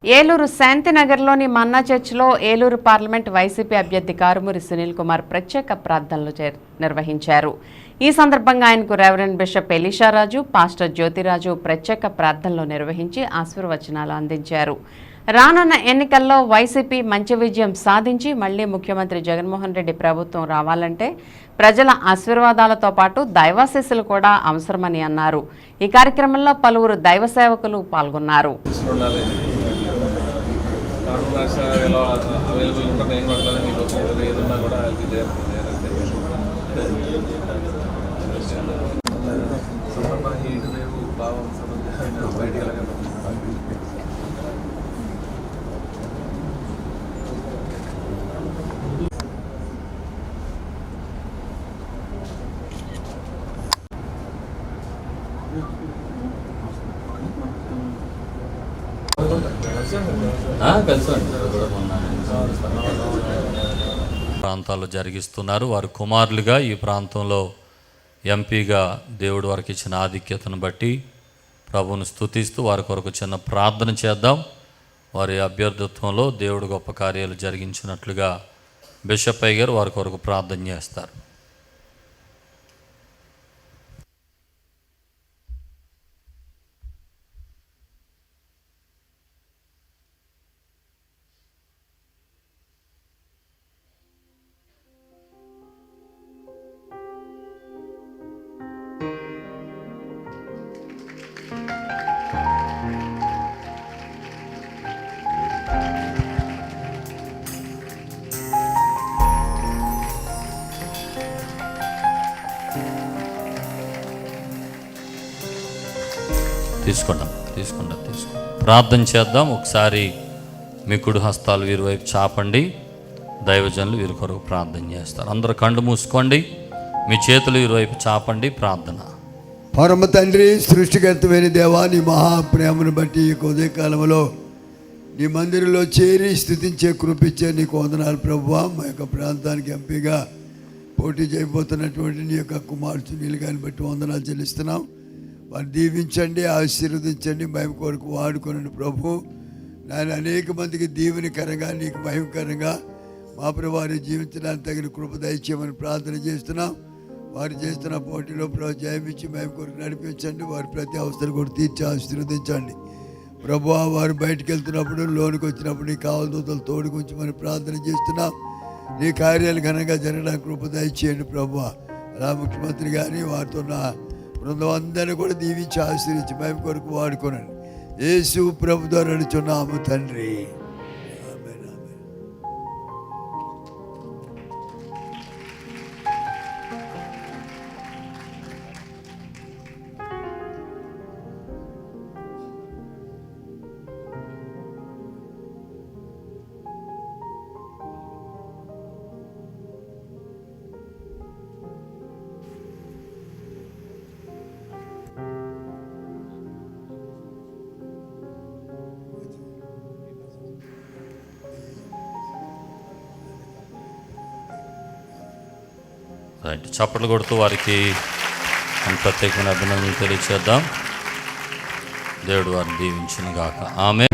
ఏలూరు శాంతినగర్లోని మన్నా చర్చిలో Eluru parliament YCP అభ్యర్థి కారుమూరి సునీల్ కుమార్ ప్రత్యేక ప్రార్థనలు నిర్వహించారు. ఈ సందర్భంగా ఆయనకు రెవరెండ్ బిషప్ ఎలీషారాజు, పాస్టర్ జ్యోతిరాజు ప్రత్యేక ప్రార్థనలు నిర్వహించి ఆశీర్వచనాలు అందించారు. రానున్న ఎన్నికల్లో వైసీపీ మంచి విజయం సాధించి మళ్లీ ముఖ్యమంత్రి జగన్మోహన్ రెడ్డి ప్రభుత్వం రావాలంటే ప్రజల ఆశీర్వాదాలతో పాటు దైవాశీస్సులు కూడా అవసరమని అన్నారు. ఈ కార్యక్రమంలో పలువురు దైవ సేవకులు పాల్గొన్నారు. ప్రాంతాల్లో జరిగిస్తున్నారు. వారి కుమారులుగా ఈ ప్రాంతంలో ఎంపీగా దేవుడు వారికి ఇచ్చిన ఆధిక్యతను బట్టి ప్రభువును స్తుతిస్తూ వారి కొరకు చిన్న ప్రార్థన చేద్దాం. వారి అభ్యర్థిత్వంలో దేవుడు గొప్ప కార్యాలు జరిగించినట్లుగా బిషప్ అయ్య గారు వారి కొరకు ప్రార్థన చేస్తారు. తీసుకుంటాం ప్రార్థన చేద్దాం. ఒకసారి మీ కుడి హస్తాలు వీరి వైపు చాపండి. దైవజనులు వీరి కొరకు ప్రార్థన చేస్తారు. అందరూ కళ్ళు మూసుకోండి, మీ చేతులు వీరి వైపు చాపండి. ప్రార్థన. పరమ తండ్రి, సృష్టికర్తమైన దేవా, నీ మహాప్రేమను బట్టి ఈ ఉదయకాలంలో నీ మందిరంలో చేరి స్థుతించే కృపించే నీకు వందనాలు ప్రభువా. మా యొక్క ప్రాంతానికి ఎంపీగా పోటీ చేయబోతున్నటువంటి నీ యొక్క కుమారుడు సునీల్ గారిని బట్టి వందనాలు చెల్లిస్తున్నాం. వారు దీవించండి, ఆశీర్వదించండి, మహిమ కొరకు వాడుకోనండి ప్రభు. నేను అనేక మందికి దీవెనకరంగా నీకు మహిమకరంగా మా ప్రభు వారి జీవించడానికి తగిన కృప దయచేయమని ప్రార్థన చేస్తున్నాం. వారు చేస్తున్న పోటీలో ప్రభు జయమిచ్చి మహిమ కొరకు నడిపించండి. వారి ప్రతి అవసరం కూడా తీర్చి ఆశీర్వదించండి ప్రభు. వారు బయటకు వెళ్తున్నప్పుడు, లోనికి వచ్చినప్పుడు నీ కావలదూతలు తోడుకుంచమని ప్రార్థన చేస్తున్నాం. నీ కార్యాలు ఘనంగా జరగడానికి కృప దయచేయండి ప్రభు. అలా ముఖ్యమంత్రి గారిని వారితో బృందం అందరినీ కూడా దీవించి ఆశీర్వించి మేము కొరకు వాడుకోనండి. యేసు ప్రభు ద్వారా అడుగుచున్నాము తండ్రి. చప్పట్లు కొడుతూ వారికి ప్రత్యేకమైన అభినందనలు తెలియచేద్దాం. దేవుడు వారిని దీవించును గాక. ఆమె